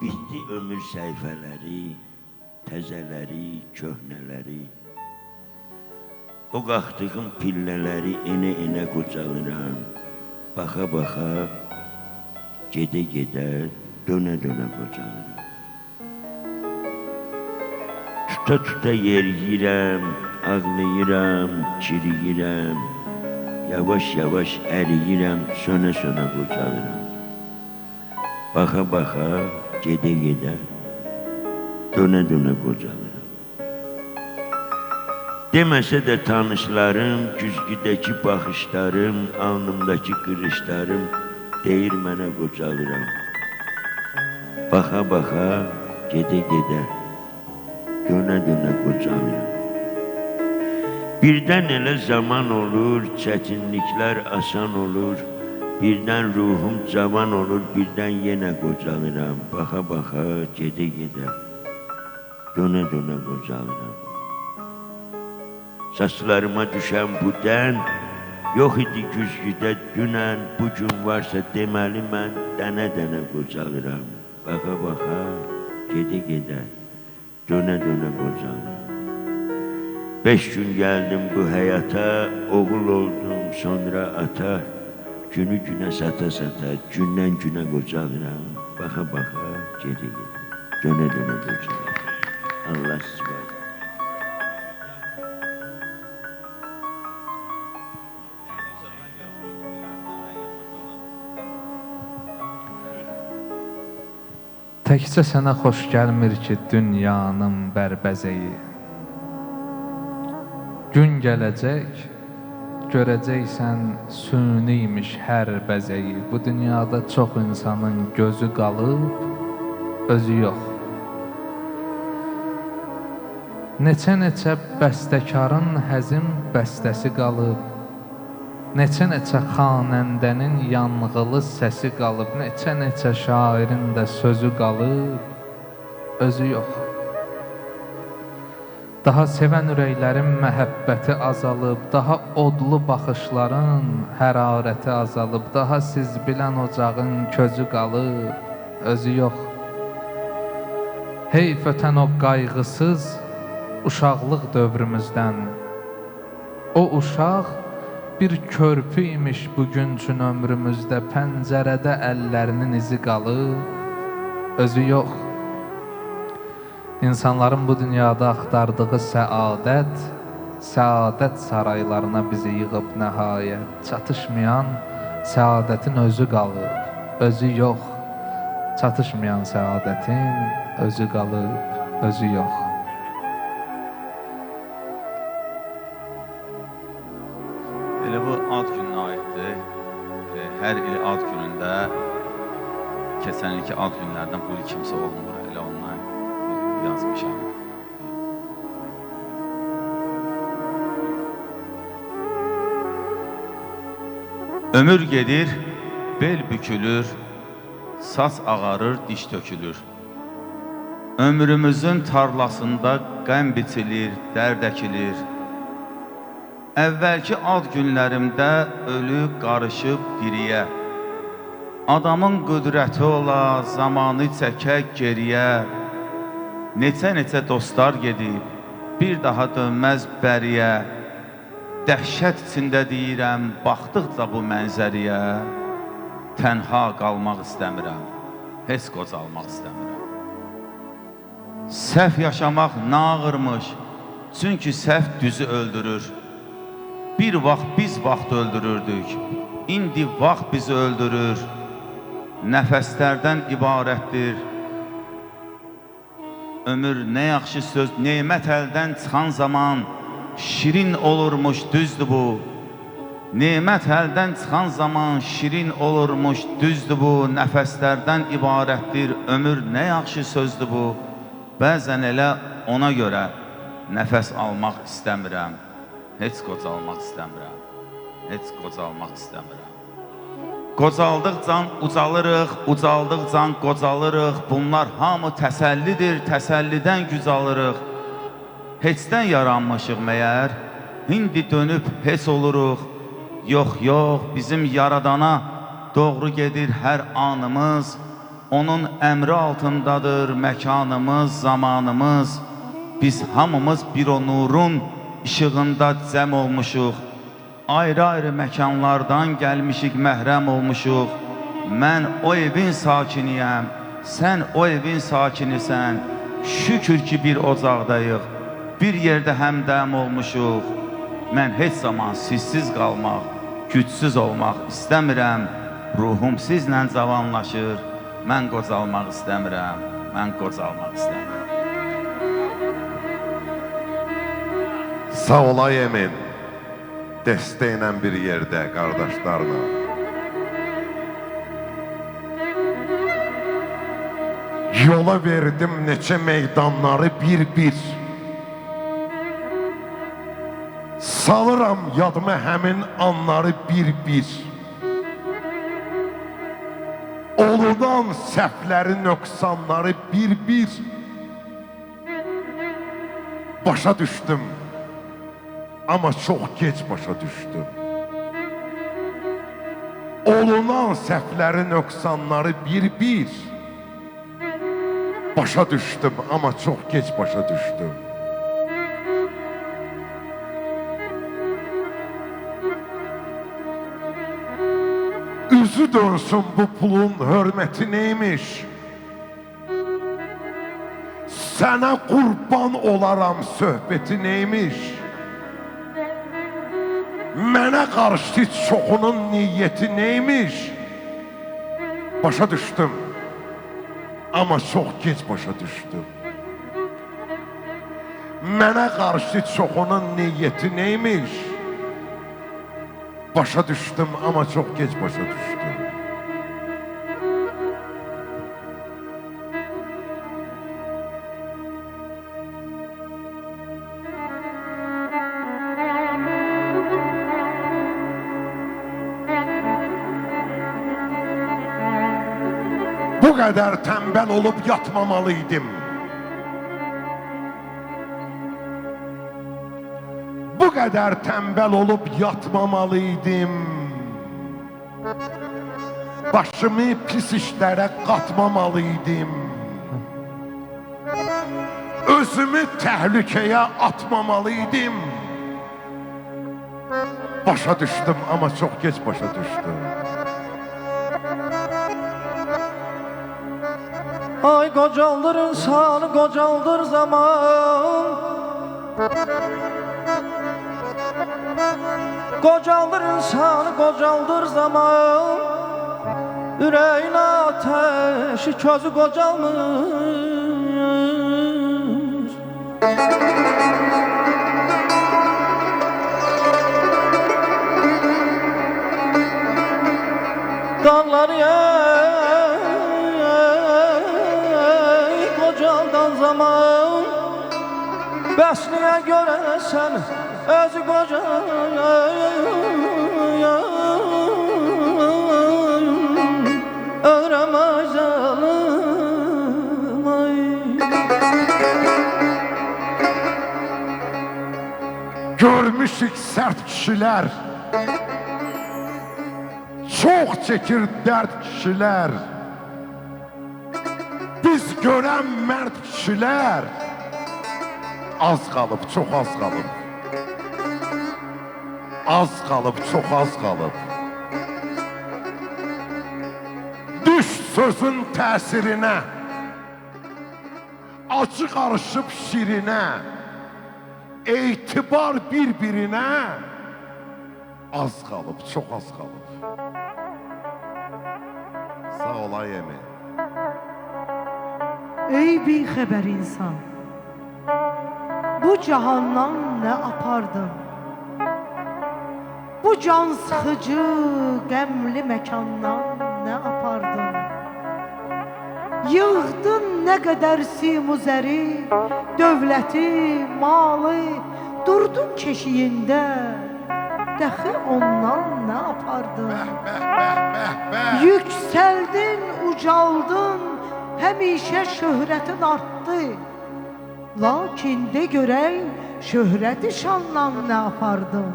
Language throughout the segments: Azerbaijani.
Bitti ömür səhifələri, təzələri, köhnələri. O qalxdığım pillələri enə-enə qocalıram. Baxa-baxa, gedə-gedə, dönə-dönə qocalıram. Tuta-tuta yeriyirəm, ağlayıram, çiriyirəm. Yavaş-yavaş əriyirəm, sönə-sönə qocalıram. Baxa-baxa, gedə-gedə, dönə-dönə qocalıram. Deməsə də tanışlarım, güzgüdəki baxışlarım, alnımdakı qırışlarım deyir mənə qocalıram. Baxa-baxa, gedə-gedə, dönə-dönə qocalıram. Birdən elə zaman olur, çətinliklər asan olur, birdən ruhum cavan olur, birdən yenə qocalıram. Baxa-baxa, gedə-gedə, dönə-dönə qocalıram. Saçlarıma düşən bu dən, yox idi güzgüdə dünən, bugün varsa deməli mən dənə-dənə qocalıram. Baxa-baxa, gedə-gedə, dönə-dönə qocalıram. 5 gün gəldim bu həyata, oğul oldum, sonra ata, günü günə sata-sata, gündən günə qocalıram. Baxa-baxa, gedə-gedə, dönə-dönə qocalıram. Allah sizə. Təkcə sənə xoş gəlmir ki, dünyanın bərbəzəyi. Gün gələcək, görəcəksən süniymiş hər bəzəyi. Bu dünyada çox insanın gözü qalıb, özü yox. Neçə-neçə bəstəkarın həzin bəstəsi qalıb, neçə-neçə xanəndənin yanğılı səsi qalıb, neçə-neçə şairin də sözü qalıb, özü yox. Daha sevən ürəklərin məhəbbəti azalıb, daha odlu baxışların hərarəti azalıb, daha siz bilən ocağın közü qalıb, özü yox. Heyf ötən o qayğısız uşaqlıq dövrümüzdən, o uşaq bir körpü imiş bugün üçün ömrümüzdə, pəncərədə əllərinin izi qalıb, özü yox. İnsanların bu dünyada axtardığı səadət, səadət saraylarına bizi yığıb nəhayət. Çatışmayan səadətin özü qalıb, özü yox. Çatışmayan səadətin özü qalıb, özü yox. Elə bu ad gününə aiddir. Hər il ad günündə, keçən ilki ad günlərdən bu il kimsə olmur, elə ondan yazmışam. Ömür gedir, bel bükülür, saç ağarır, diş tökülür. Ömrümüzün tarlasında qəm biçilir, dərd əkilir. Əvvəlki ad günlərimdə ölü qarışıb diriyə. Adamın qüdrəti ola, zamanı çəkək geriyə. Neçə-neçə dostlar gedib, bir daha dönməz bəriyə. Dəhşət içində deyirəm, baxdıqca bu mənzəriyə. Tənha qalmaq istəmirəm, heç qocalmaq istəmirəm. Səhv yaşamaq nağırmış, çünki səhv düzü öldürür. Bir vaxt biz vaxt öldürürdük, indi vaxt bizi öldürür. Nəfəslərdən ibarətdir. Ömür nə yaxşı söz, nemət əldən çıxan zaman şirin olurmuş, düzdür bu. Nemət əldən çıxan zaman şirin olurmuş, düzdür bu. Nəfəslərdən ibarətdir, ömür nə yaxşı sözdür bu. Bəzən elə ona görə nəfəs almaq istəmirəm, heç qocalmaq istəmirəm, heç qocalmaq istəmirəm. Qocaldıqca ucalırıq, ucaldıqca qocalırıq. Bunlar hamı təsəllidir, təsəllidən güc alırıq. Heçdən yaranmışıq məyər, indi dönüb heç oluruq. Yox, yox, bizim yaradana doğru gedir hər anımız. Onun əmri altındadır məkanımız, zamanımız. Biz hamımız bir o nurun işığında cəm olmuşuq. Ayrı-ayrı məkanlardan gəlmişik, məhrəm olmuşuq. Mən o evin sakiniyəm, sən o evin sakinisən. Şükür ki bir ocaqdayıq, bir yerdə həmdəm olmuşuq. Mən heç zaman sizsiz qalmaq, gücsüz olmaq istəmirəm. Ruhum sizlə cavanlaşır, mən qocalmaq istəmirəm, mən qocalmaq istəmirəm. Sağ olay Emin, dəstəklə bir yerdə, qardaşlarla. Yola verdim neçə meydanları bir-bir. Salıram yadıma həmin anları bir-bir. Olunan səhvləri, nöqsanları bir-bir. Başa düşdüm, amma çox gec başa düşdüm. Olunan səhvləri, nöqsanları bir-bir. Başa düşdüm, amma çox gec başa düşdüm. Üzü dönsün bu pulun hörməti neymiş? Sənə qurban olaram söhbəti neymiş? Mənə qarşı çoxunun niyyəti neymiş? Başa düşdüm, amma çox gec başa düşdüm. Mənə qarşı çoxunun niyyəti neymiş? Başa düşdüm, amma çox gec başa düşdüm. Bu qədər tənbəl olub yatmamalıydım. Bu qədər tənbəl olub yatmamalıydım. Başımı pis işlərə qatmamalıydım. Özümü təhlükəyə atmamalıydım. Başa düşdüm, amma çox gec başa düşdüm. Ay qocaldır insanı, qocaldır zaman. Qocaldır insanı, qocaldır zaman. Ürəyin ateşi, közü qocalmır. Dağlar qocaldan zaman. Bəs niyə görəsən özü qoca? Öyrəməz zalım ay. Görmüşük sərt kişilər, çox çəkir dərd kişilər. Biz görən mərd kişilər az qalıb, çox az qalıb. Az qalıb, çox az qalıb. Düş sözün təsirinə, acı qarışıb şirinə, etibar bir-birinə az qalıb, çox az qalıb. Sağ olay Emin. Ey bixəbər insan, bu cahandan nə apardın? Bu can sıxıcı, qəmli məkandan nə apardın? Yığdın nə qədər simuzəri, dövləti, malı, durdun keşiyində, dəxi ondan nə apardın? Yüksəldin, ucaldın, həmişə şöhrətin artdı. Lakin de görək, şöhrəti şandan nə apardın?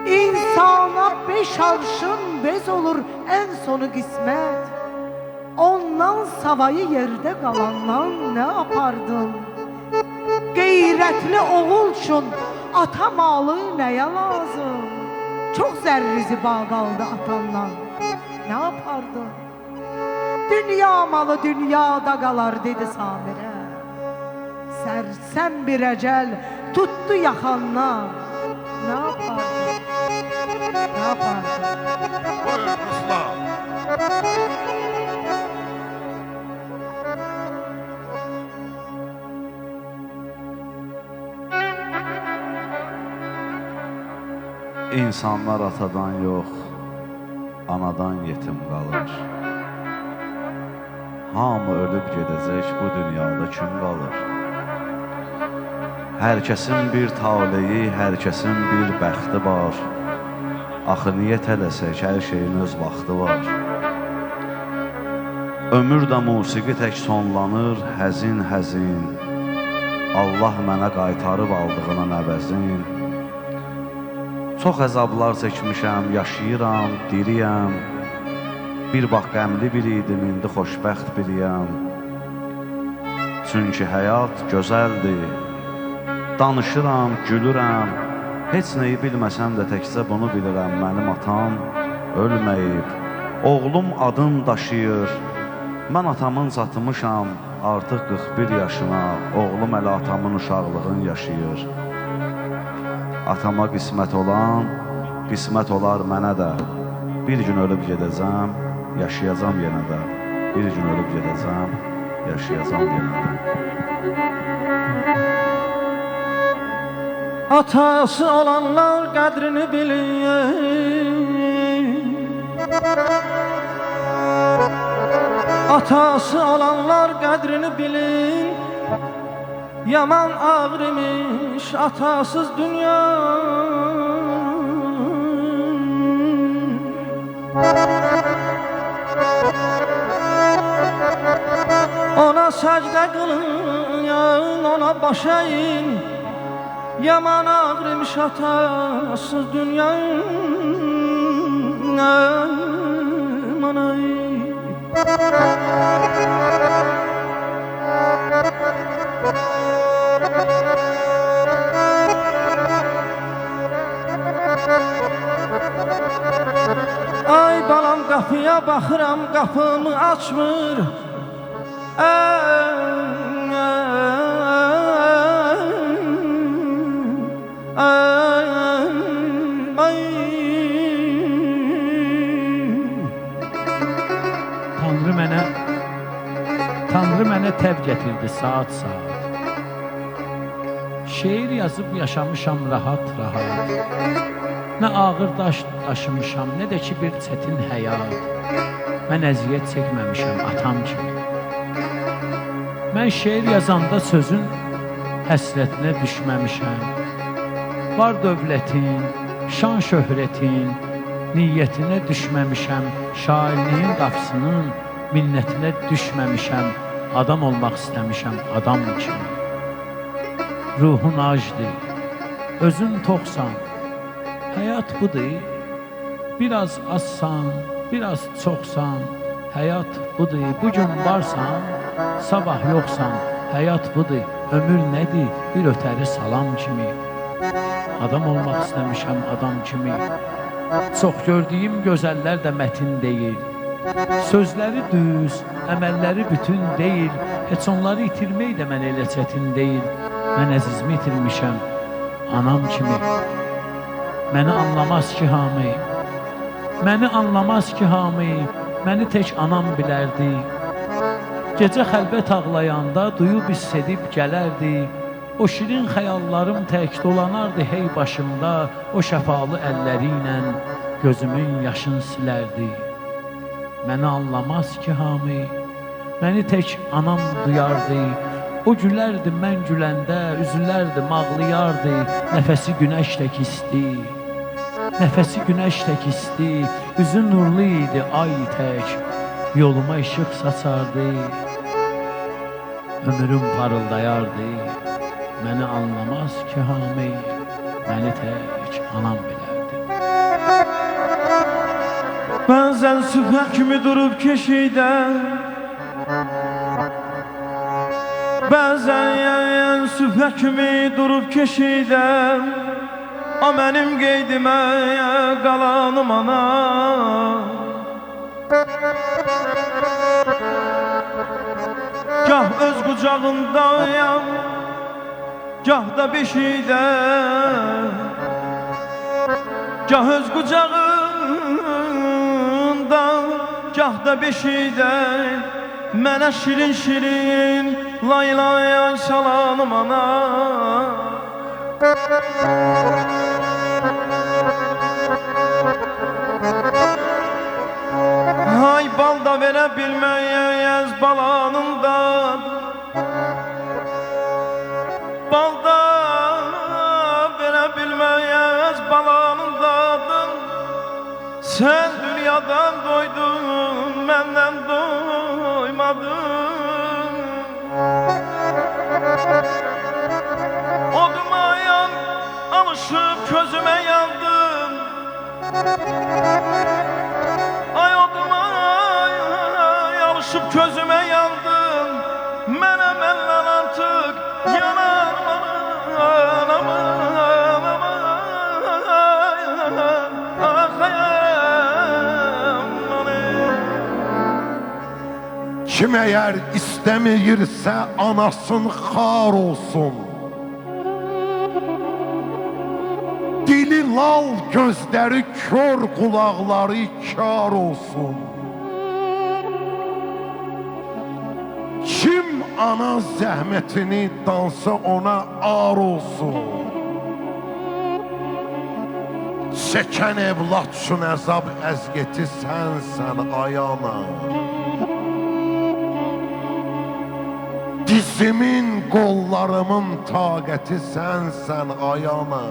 İnsana 5 arşın bez olur ən sonu qismət. Ondan savayı yerdə qalandan nə apardın? Qeyrətli oğul üçün ata malı nəyə lazım? Çox zərrizi bağ qaldı atandan, nə apardın? Dünya malı dünyada qalar dedi Samirə. Sərsəm bir əcəl tutdu yaxandan, nə apardın? Nə apardın? Buyur Ruslan. İnsanlar atadan yox, anadan yetim qalır. Hamı ölüb gedəcək, bu dünyada kim qalır? Hər kəsin bir taleyi, hər kəsin bir bəxti var. Axı niyə tələsək, hər şeyin öz vaxtı var. Ömür də musiqi tək sonlanır, həzin-həzin. Allah mənə qaytarıb aldığına əvəzin. Çox əzablar çəkmişəm, yaşayıram, diriyəm. Bir vaxt qəmli bir idim, indi xoşbəxt biriyəm. Çünki həyat gözəldir. Danışıram, gülürəm. Heç nəyi bilməsəm də təkcə bunu bilirəm. Mənim atam ölməyib. Oğlum adın daşıyır. Mən atamın çatmışam, artıq 41 yaşına. Oğlum hələ atamın uşaqlığını yaşayır. Atama qismət olan, qismət olar mənə də. Bir gün ölüb gedəcəm, yaşayacam yenə də. Bir gün ölüb gedəcəm, yaşayacam yenə də. Atası olanlar qədrini bilir. Atası olanlar qədrini bilir. Yaman ağır imiş atasız dünya. Ona səcdə qılın, ona baş əyin. Yaman ağır imiş atasız dünya. Aman ay. Ay balam qapıya baxıram, qapımı açmır. Tanrı mənə təb gətirdi saat-saat. Şeir yazıb yaşamışam rahat-rahat. Nə ağır daş daşımışam, nə də ki bir çətin həyat. Mən əziyyət çəkməmişəm atam kimi. Mən şeir yazanda sözün həsrətinə düşməmişəm. Var dövlətin, şan şöhrətin, niyyətinə düşməmişəm. Şairliyin qapısının minnətinə düşməmişəm. Adam olmaq istəmişəm adam kimi. Ruhun acdır, özün toxsan. Həyat budur, biraz azsan, biraz çoxsan. Həyat budur, bugün varsan, sabah yoxsan. Həyat budur, ömür nədir, bir ötəri salam kimi. Adam olmaq istəmişəm adam kimi. Çox gördüyüm gözəllər də mətin deyil. Sözləri düz, əməlləri bütün deyil. Heç onları itirmək də mən elə çətin deyil. Mən əzizimi itirmişəm anam kimi. Məni anlamaz ki hamı, məni anlamaz ki hamı, məni tək anam bilərdi. Gecə xəlbət ağlayanda duyub hiss edib gələrdi. O şirin xəyallarım tək dolanardı hey başımda. O şəfalı əlləri ilə gözümün yaşını silərdi. Məni anlamaz ki hamı, məni tək anam duyardı. O gülərdi mən güləndə, üzülərdi, ağlayardı. Nəfəsi günəş tək isti, nəfəsi günəş tək isti. Üzü nurlu idi ay tək, yoluma işıq saçardı. Ömrüm parıldayardı. Məni anlamaz ki hamı, məni tək anam bilərdi. Bəzən sübhə kimi durub keşiydə Bəzən sübhə kimi durub keşidən, o mənim qeydimə qalanım ana. Gah öz qucağındayam, gah da beşikdə. Gah öz qucağında, gah da beşikdə. Mənə şirin şirin lay lay salanım ana. Ay bal da verə bilməyəz balanından, bal da verə bilməyəz balanından. Sən dünyadan doydun, məndən doymadın. Oduma alışıb közümə yandın. Ay oduma alışıb közümə yandın. Mənəm əldən artıq yanarım anam. Kim eğer istemeyirse anasın xar olsun. Dili lal, gözleri kör, kulakları kar olsun. Kim ana zəhmətini dansa ona ar olsun. Çəkən evlat üçün əzab əzgəti sənsən ay ana. Dizimin, qollarımın taqəti sənsən ay ana.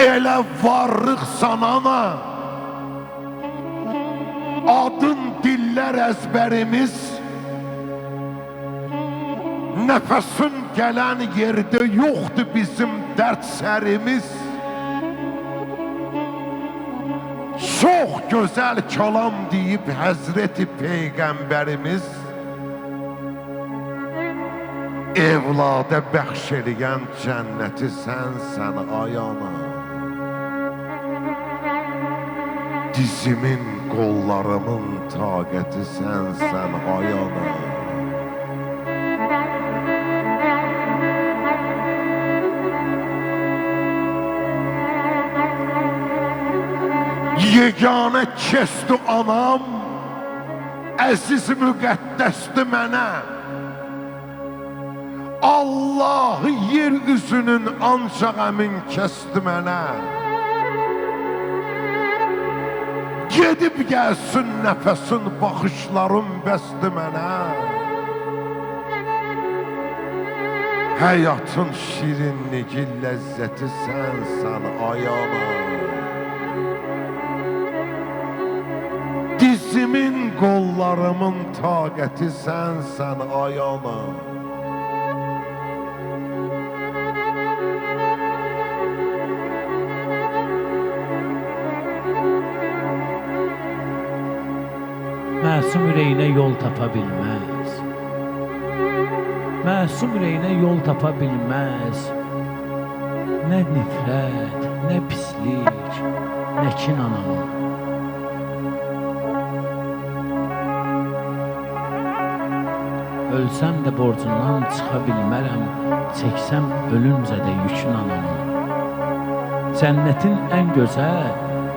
Elə varlıqsan ana, adın dillər əzbərimiz, nəfəsin gələn yerdə yoxdur bizim dərd sərimiz. Çox gözəl kəlam deyib Həzreti Peyğəmbərimiz, evlada bəxş eləyən cənnəti sənsən ay ana. Dizimin, qollarımın taqəti sənsən ay ana. Yeganə kəsdi anam, əziz müqəddəsdi mənə. Allahı yer üzünün ancaq əmin kəsdi mənə. Gedib gəlsin nəfəsin, baxışların bəsdi mənə. Həyatın şirinliyi, ləzzəti sənsən ay ana. Dizimin, qollarımın taqəti sənsən ay ana. Məsum ürəyinə yol tapa bilməz. Məsum ürəyinə yol tapa bilməz. Nə nifrət, nə pislik, nə kin anamın. Ölsəm də borcundan çıxa bilmərəm, çəksəm ölümcə də yükün anamın. Cənnətin ən gözəl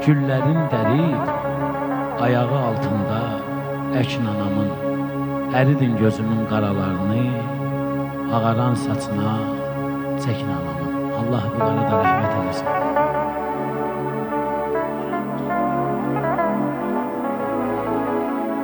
güllərin dərid, ayağı altında əkin anamın. Əridin gözümün qaralarını, ağaran saçına çəkin anamın. Allah bu qara da rəhmət eləsin.